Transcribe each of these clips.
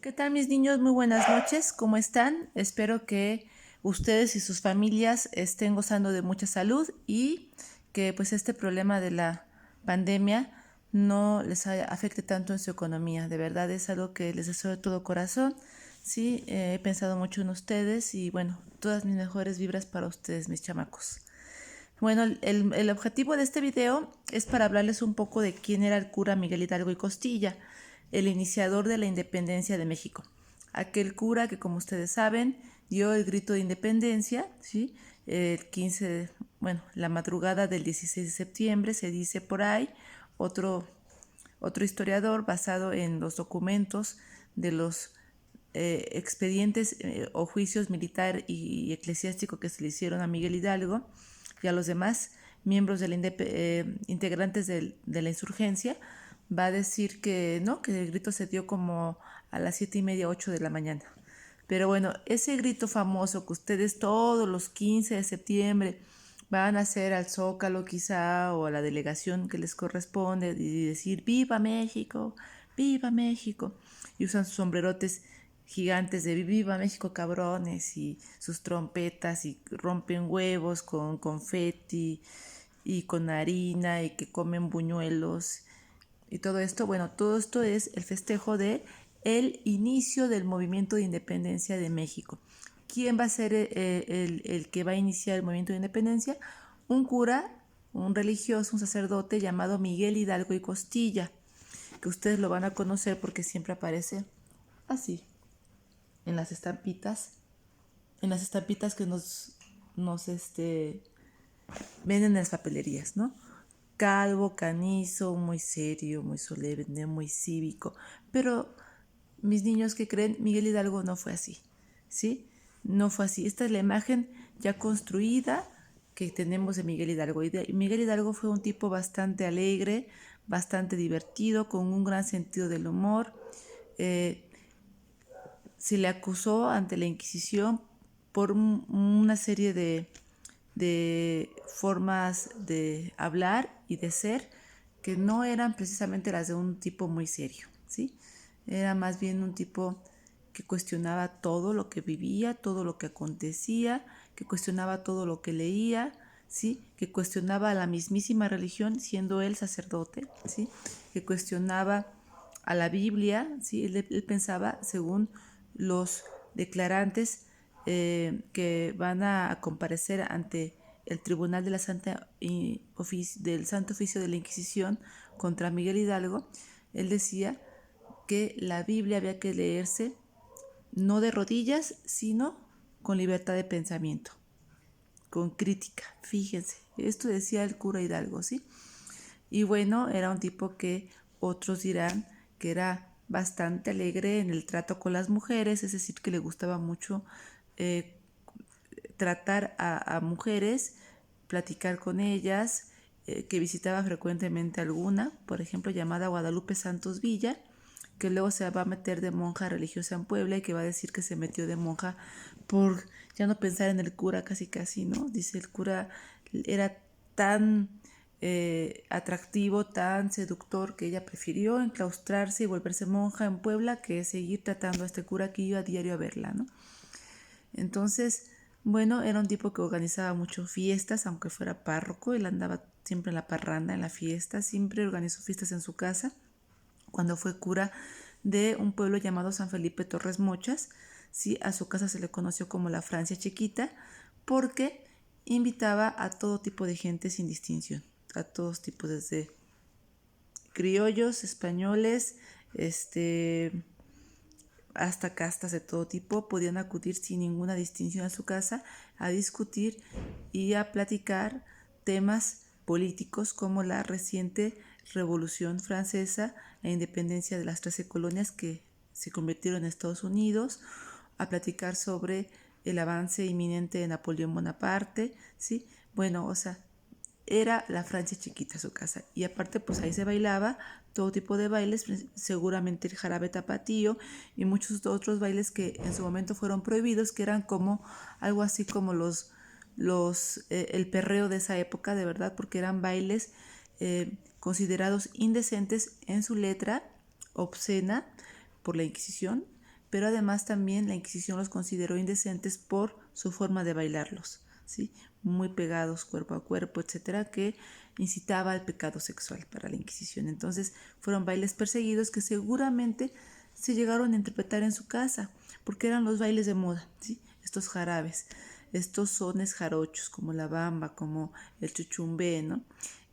¿Qué tal, mis niños? Muy buenas noches. ¿Cómo están? Espero que ustedes y sus familias estén gozando de mucha salud y que pues este problema de la pandemia no les afecte tanto en su economía. De verdad es algo que les deseo de todo corazón. Sí, he pensado mucho en ustedes y bueno, todas mis mejores vibras para ustedes, mis chamacos. Bueno, el objetivo de este video es para hablarles un poco de quién era el cura Miguel Hidalgo y Costilla, el iniciador de la independencia de México. Aquel cura que, como ustedes saben, dio el grito de independencia, ¿sí? El 15, bueno, la madrugada del 16 de septiembre, se dice por ahí. Otro, otro historiador, basado en los documentos de los expedientes o juicios militar y eclesiástico que se le hicieron a Miguel Hidalgo y a los demás miembros de integrantes de la insurgencia, va a decir que no, que el grito se dio como a las 7:30, 8 de la mañana. Pero bueno, ese grito famoso que ustedes todos los 15 de septiembre van a hacer al Zócalo quizá o a la delegación que les corresponde y decir ¡Viva México! ¡Viva México! Y usan sus sombrerotes gigantes de ¡Viva México, cabrones! Y sus trompetas y rompen huevos con confeti y con harina y que comen buñuelos y todo esto. Bueno, todo esto es el festejo de el inicio del movimiento de independencia de México. ¿Quién va a ser el que va a iniciar el movimiento de independencia? Un cura, un religioso, un sacerdote llamado Miguel Hidalgo y Costilla, que ustedes lo van a conocer porque siempre aparece así, en las estampitas, que nos venden en las papelerías, ¿no? Calvo, canizo, muy serio, muy solemne, muy cívico. Pero mis niños que creen, Miguel Hidalgo no fue así, ¿sí? No fue así. Esta es la imagen ya construida que tenemos de Miguel Hidalgo. Y Miguel Hidalgo fue un tipo bastante alegre, bastante divertido, con un gran sentido del humor. Se le acusó ante la Inquisición por una serie de formas de hablar y de ser que no eran precisamente las de un tipo muy serio, ¿sí? Era más bien un tipo que cuestionaba todo lo que vivía, todo lo que acontecía, que cuestionaba todo lo que leía, ¿sí? Que cuestionaba la mismísima religión siendo él sacerdote, ¿sí? Que cuestionaba a la Biblia, ¿sí? Él pensaba según los declarantes que van a comparecer ante el Tribunal de la del Santo Oficio de la Inquisición contra Miguel Hidalgo. Él decía que la Biblia había que leerse no de rodillas, sino con libertad de pensamiento, con crítica. Fíjense, esto decía el cura Hidalgo, ¿sí? Y bueno, era un tipo que otros dirán que era bastante alegre en el trato con las mujeres, es decir, que le gustaba mucho eh, tratar a mujeres, platicar con ellas, que visitaba frecuentemente alguna, por ejemplo, llamada Guadalupe Santos Villa, que luego se va a meter de monja religiosa en Puebla y que va a decir que se metió de monja por ya no pensar en el cura casi casi, ¿no? Dice el cura era tan atractivo, tan seductor, que ella prefirió enclaustrarse y volverse monja en Puebla que seguir tratando a este cura que iba a diario a verla, ¿no? Entonces, bueno, era un tipo que organizaba mucho fiestas, aunque fuera párroco, él andaba siempre en la parranda, en la fiesta, siempre organizó fiestas en su casa, cuando fue cura de un pueblo llamado San Felipe Torres Mochas. Sí, a su casa se le conoció como la Francia Chiquita, porque invitaba a todo tipo de gente sin distinción, a todos tipos, desde criollos, españoles, hasta castas de todo tipo, podían acudir sin ninguna distinción a su casa a discutir y a platicar temas políticos como la reciente Revolución Francesa, la independencia de las 13 colonias que se convirtieron en Estados Unidos, a platicar sobre el avance inminente de Napoleón Bonaparte, ¿sí? Bueno, o sea, era la Francia chiquita su casa. Y aparte, pues ahí se bailaba todo tipo de bailes, seguramente el jarabe tapatío y muchos otros bailes que en su momento fueron prohibidos, que eran como algo así como el perreo de esa época, de verdad, porque eran bailes considerados indecentes en su letra, obscena por la Inquisición, pero además también la Inquisición los consideró indecentes por su forma de bailarlos, ¿sí? Muy pegados cuerpo a cuerpo, etcétera, que incitaba al pecado sexual para la Inquisición. Entonces fueron bailes perseguidos que seguramente se llegaron a interpretar en su casa, porque eran los bailes de moda, ¿sí? Estos jarabes, estos sones jarochos, como la bamba, como el chuchumbé, ¿no?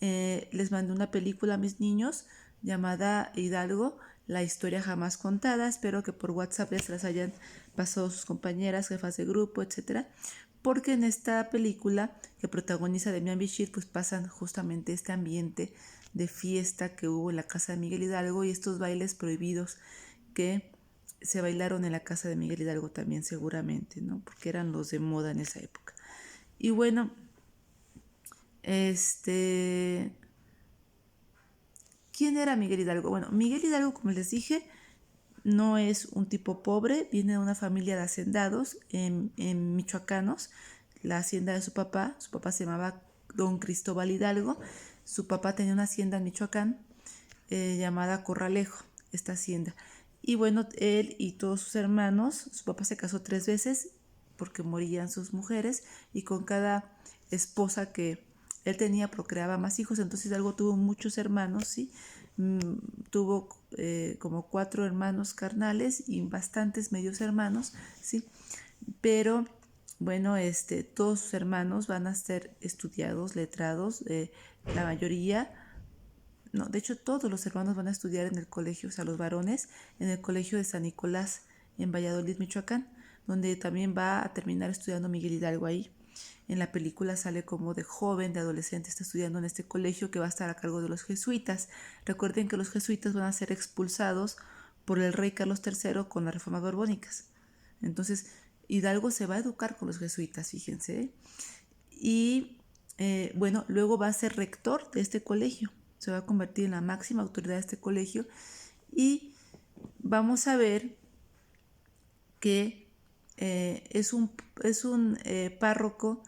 Les mandé una película a mis niños llamada Hidalgo, la historia jamás contada. Espero que por WhatsApp les las hayan pasado sus compañeras, jefas de grupo, etcétera, porque en esta película que protagoniza Demián Bichir, pues pasan justamente este ambiente de fiesta que hubo en la casa de Miguel Hidalgo y estos bailes prohibidos que se bailaron en la casa de Miguel Hidalgo también seguramente, ¿no? Porque eran los de moda en esa época. Y bueno, ¿quién era Miguel Hidalgo? Bueno, Miguel Hidalgo, como les dije, no es un tipo pobre, viene de una familia de hacendados en michoacanos. La hacienda de su papá se llamaba Don Cristóbal Hidalgo. Su papá tenía una hacienda en Michoacán llamada Corralejo, esta hacienda. Y bueno, él y todos sus hermanos, su papá se casó 3 veces porque morían sus mujeres y con cada esposa que él tenía procreaba más hijos, entonces Hidalgo tuvo muchos hermanos, ¿sí? Tuvo como 4 hermanos carnales y bastantes medios hermanos, ¿sí? Pero bueno, todos sus hermanos van a ser estudiados, letrados, la mayoría, no, de hecho todos los hermanos van a estudiar en el colegio, o sea, los varones, en el colegio de San Nicolás, en Valladolid, Michoacán, donde también va a terminar estudiando Miguel Hidalgo ahí. En la película sale como de joven, de adolescente, está estudiando en este colegio que va a estar a cargo de los jesuitas. Recuerden que los jesuitas van a ser expulsados por el rey Carlos III con las reformas borbónicas. Entonces, Hidalgo se va a educar con los jesuitas, fíjense. Y bueno, luego va a ser rector de este colegio. Se va a convertir en la máxima autoridad de este colegio. Y vamos a ver que es un párroco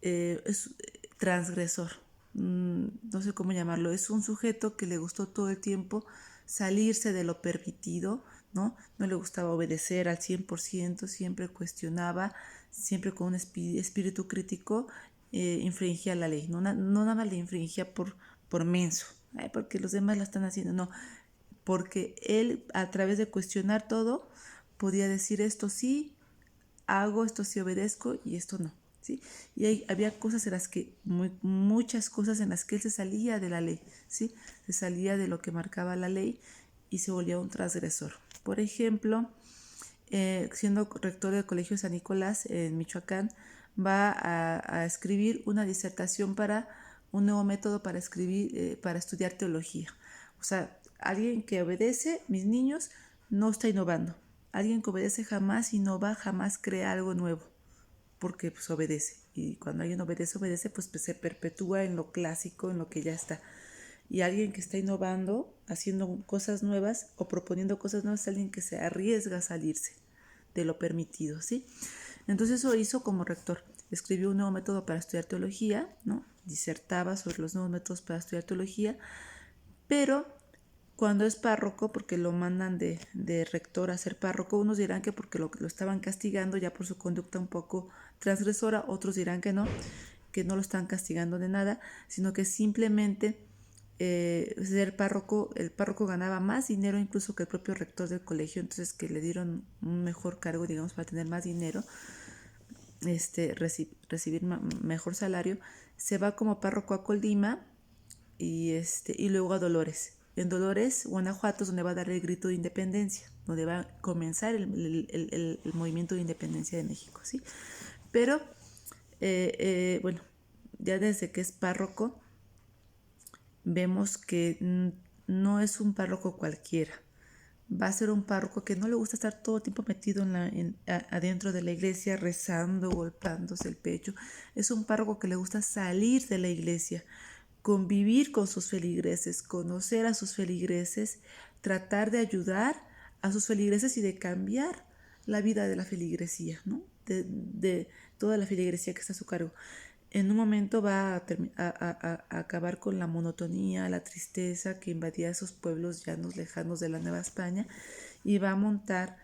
es transgresor, no sé cómo llamarlo, es un sujeto que le gustó todo el tiempo salirse de lo permitido, ¿no? No le gustaba obedecer al 100%, siempre cuestionaba, siempre con un espíritu crítico, infringía la ley, no nada más le infringía por menso, porque los demás la están haciendo, no, porque él a través de cuestionar todo podía decir esto sí hago, esto sí obedezco y esto no, ¿sí? Y había cosas en las que, muchas cosas en las que él se salía de la ley, ¿sí? Se salía de lo que marcaba la ley y se volvía un transgresor. Por ejemplo, siendo rector del Colegio San Nicolás en Michoacán, va a escribir una disertación para un nuevo método para escribir, para estudiar teología. O sea, alguien que obedece, mis niños, no está innovando. Alguien que obedece jamás innova, jamás crea algo nuevo, porque pues obedece. Y cuando alguien obedece, pues se perpetúa en lo clásico, en lo que ya está. Y alguien que está innovando, haciendo cosas nuevas o proponiendo cosas nuevas, es alguien que se arriesga a salirse de lo permitido, ¿sí? Entonces eso hizo como rector. Escribió un nuevo método para estudiar teología, ¿no? Disertaba sobre los nuevos métodos para estudiar teología, pero cuando es párroco, porque lo mandan de rector a ser párroco, unos dirán que porque lo estaban castigando ya por su conducta un poco transgresora, otros dirán que no lo están castigando de nada, sino que simplemente ser párroco, el párroco ganaba más dinero incluso que el propio rector del colegio, entonces que le dieron un mejor cargo, digamos, para tener más dinero, recibir mejor salario, se va como párroco a Colima y luego a Dolores. En Dolores, Guanajuato, es donde va a dar el grito de independencia, donde va a comenzar el movimiento de independencia de México, ¿sí? Pero, bueno, ya desde que es párroco, vemos que no es un párroco cualquiera. Va a ser un párroco que no le gusta estar todo el tiempo metido adentro de la iglesia, rezando, golpeándose el pecho. Es un párroco que le gusta salir de la iglesia, convivir con sus feligreses, conocer a sus feligreses, tratar de ayudar a sus feligreses y de cambiar la vida de la feligresía, ¿no? De toda la feligresía que está a su cargo. En un momento va a acabar con la monotonía, la tristeza que invadía esos pueblos llanos lejanos de la Nueva España y va a montar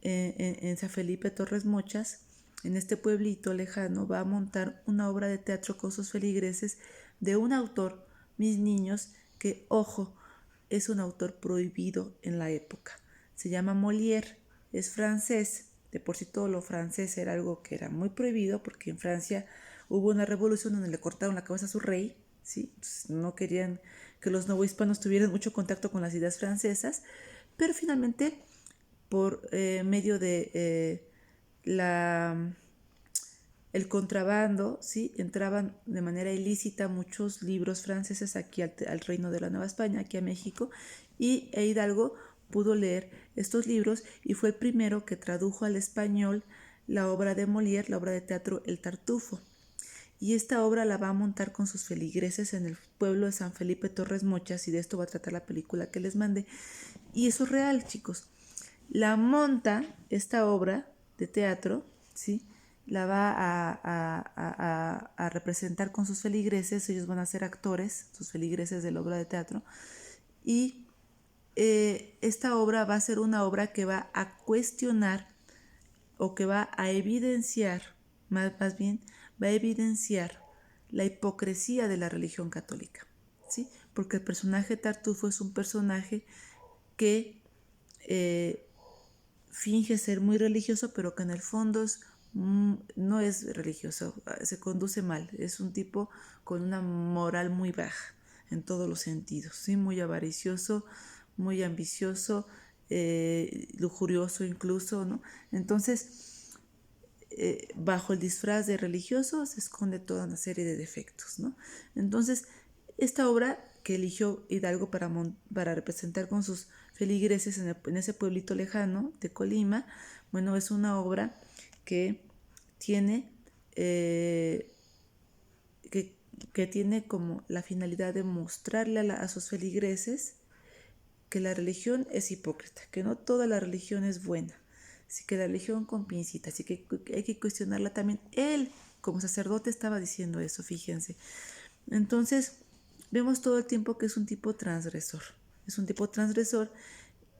en San Felipe Torres Mochas, en este pueblito lejano, va a montar una obra de teatro con sus feligreses de un autor, mis niños, que, ojo, es un autor prohibido en la época. Se llama Molière, es francés. De por sí todo lo francés era algo que era muy prohibido, porque en Francia hubo una revolución donde le cortaron la cabeza a su rey, ¿sí? Entonces, no querían que los novohispanos tuvieran mucho contacto con las ideas francesas, pero finalmente por medio de el contrabando, ¿sí? Entraban de manera ilícita muchos libros franceses aquí al Reino de la Nueva España, aquí a México, y Hidalgo pudo leer estos libros y fue el primero que tradujo al español la obra de Molière, la obra de teatro El Tartufo. Y esta obra la va a montar con sus feligreses en el pueblo de San Felipe Torres Mochas, y de esto va a tratar la película que les mandé. Y eso es real, chicos. La monta esta obra de teatro, ¿sí? La va a representar con sus feligreses. Ellos van a ser actores, sus feligreses de la obra de teatro. Y esta obra va a ser una obra que va a cuestionar, o que va a evidenciar, más bien, va a evidenciar la hipocresía de la religión católica, ¿sí? Porque el personaje Tartufo es un personaje que finge ser muy religioso, pero que en el fondo no es religioso, se conduce mal, es un tipo con una moral muy baja en todos los sentidos, ¿sí? Muy avaricioso, muy ambicioso, lujurioso incluso, ¿no? Entonces, bajo el disfraz de religioso se esconde toda una serie de defectos, ¿no? Entonces, esta obra que eligió Hidalgo para representar con sus feligreses en ese pueblito lejano de Colima, bueno, es una obra que tiene, que tiene como la finalidad de mostrarle a sus feligreses que la religión es hipócrita, que no toda la religión es buena, así que la religión con pincitas, así que hay que cuestionarla también. Él, como sacerdote, estaba diciendo eso, fíjense. Entonces, vemos todo el tiempo que es un tipo transgresor,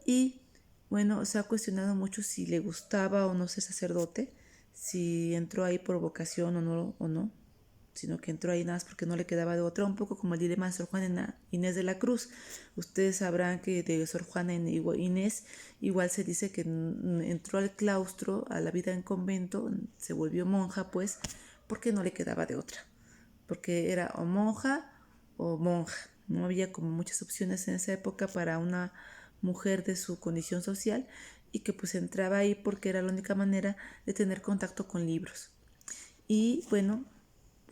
y bueno, se ha cuestionado mucho si le gustaba o no ser sacerdote, si entró ahí por vocación o no, sino que entró ahí nada más porque no le quedaba de otra, un poco como el dilema de Sor Juana Inés de la Cruz. Ustedes sabrán que de Sor Juana Inés igual se dice que entró al claustro, a la vida en convento, se volvió monja, pues, porque no le quedaba de otra, porque era o monja o monja. No había como muchas opciones en esa época para una mujer de su condición social, y que pues entraba ahí porque era la única manera de tener contacto con libros. Y bueno,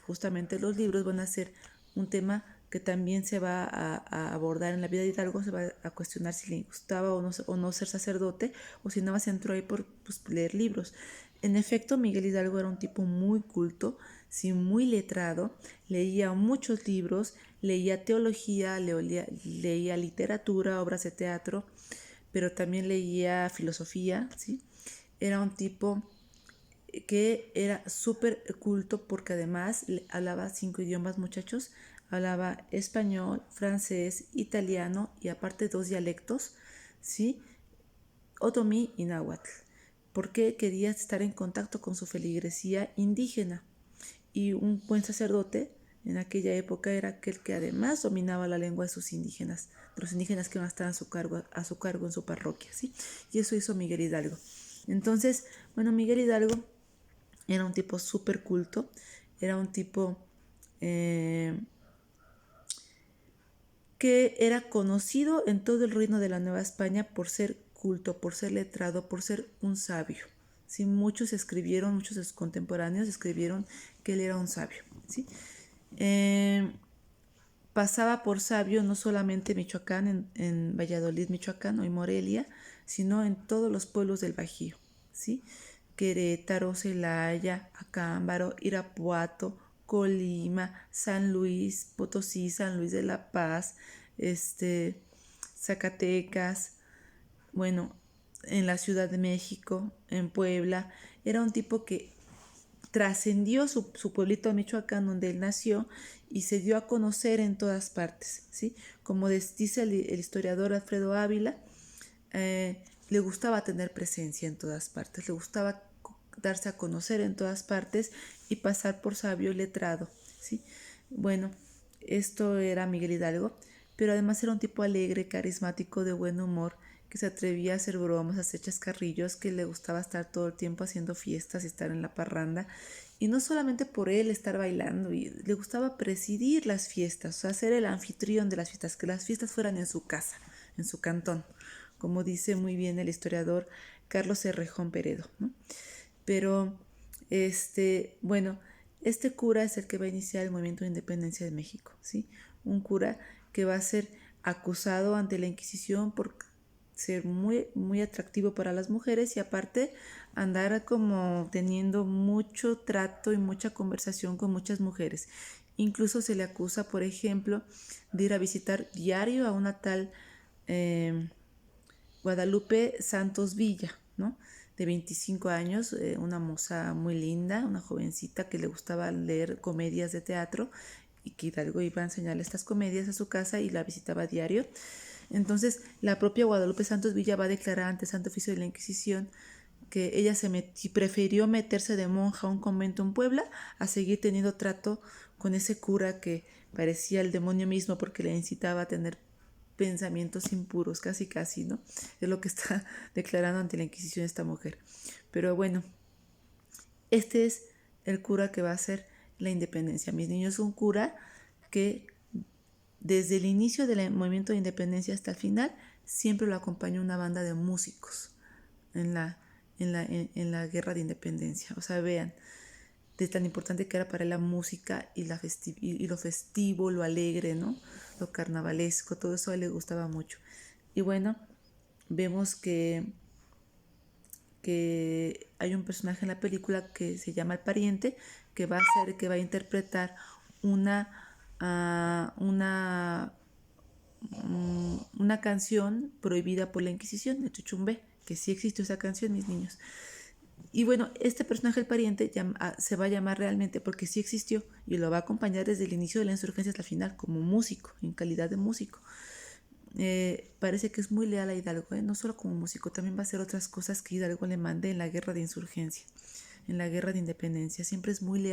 justamente los libros van a ser un tema que también se va a abordar en la vida de Hidalgo. Se va a cuestionar si le gustaba o no ser sacerdote, o si nada más entró ahí por pues, leer libros. En efecto, Miguel Hidalgo era un tipo muy culto, sí, muy letrado, leía muchos libros, leía teología, leía literatura, obras de teatro, pero también leía filosofía, ¿sí? Era un tipo que era súper culto, porque además hablaba 5 idiomas, muchachos. Hablaba español, francés, italiano y aparte 2 dialectos, ¿sí? Otomí y náhuatl, porque quería estar en contacto con su feligresía indígena. Y un buen sacerdote en aquella época era aquel que además dominaba la lengua de sus indígenas, de los indígenas que van a estar a su cargo en su parroquia, ¿sí? Y eso hizo Miguel Hidalgo. Entonces, bueno, Miguel Hidalgo era un tipo súper culto, era un tipo que era conocido en todo el reino de la Nueva España por ser culto, por ser letrado, por ser un sabio. ¿Sí? Muchos de sus contemporáneos escribieron que él era un sabio. ¿Sí? Pasaba por sabio no solamente en Michoacán, en Valladolid, Michoacán, o en Morelia, sino en todos los pueblos del Bajío, ¿sí? Querétaro, Celaya, Acámbaro, Irapuato, Colima, San Luis Potosí, San Luis de la Paz, Zacatecas, bueno, en la Ciudad de México, en Puebla. Era un tipo que trascendió su pueblito de Michoacán, donde él nació, y se dio a conocer en todas partes, ¿sí? Como dice el historiador Alfredo Ávila, le gustaba tener presencia en todas partes, le gustaba darse a conocer en todas partes y pasar por sabio y letrado, ¿sí? Bueno, esto era Miguel Hidalgo, pero además era un tipo alegre, carismático, de buen humor, que se atrevía a hacer bromas, a hacer chascarrillos, que le gustaba estar todo el tiempo haciendo fiestas y estar en la parranda. Y no solamente por él estar bailando, y le gustaba presidir las fiestas, o sea, ser el anfitrión de las fiestas, que las fiestas fueran en su casa, en su cantón, como dice muy bien el historiador Carlos Herrejón Peredo, ¿no? Pero, bueno, este cura es el que va a iniciar el movimiento de independencia de México, ¿sí? Un cura que va a ser acusado ante la Inquisición por ser muy, muy atractivo para las mujeres y aparte andar como teniendo mucho trato y mucha conversación con muchas mujeres. Incluso se le acusa, por ejemplo, de ir a visitar diario a una tal Guadalupe Santos Villa, ¿no? De 25 años, una moza muy linda, una jovencita que le gustaba leer comedias de teatro y que Hidalgo iba a enseñarle estas comedias a su casa y la visitaba a diario. Entonces, la propia Guadalupe Santos Villa va a declarar ante Santo Oficio de la Inquisición que ella prefirió meterse de monja a un convento en Puebla a seguir teniendo trato con ese cura que parecía el demonio mismo porque le incitaba a tener pensamientos impuros, casi casi, ¿no? Es lo que está declarando ante la Inquisición esta mujer. Pero bueno, este es el cura que va a hacer la independencia. Mis niños, un cura que desde el inicio del movimiento de independencia hasta el final siempre lo acompañó una banda de músicos en la guerra de independencia. O sea, vean, de tan importante que era para él la música y lo festivo, lo alegre, ¿no? Lo carnavalesco, todo eso a él le gustaba mucho. Y bueno, vemos que hay un personaje en la película que se llama El Pariente, que va a interpretar una canción prohibida por la Inquisición, de Chuchumbé, que sí existió esa canción, mis niños. Y bueno, este personaje, el pariente, se va a llamar realmente porque sí existió y lo va a acompañar desde el inicio de la insurgencia hasta el final como músico, en calidad de músico. Parece que es muy leal a Hidalgo, no solo como músico, también va a hacer otras cosas que Hidalgo le mande en la guerra de insurgencia, en la guerra de independencia. Siempre es muy leal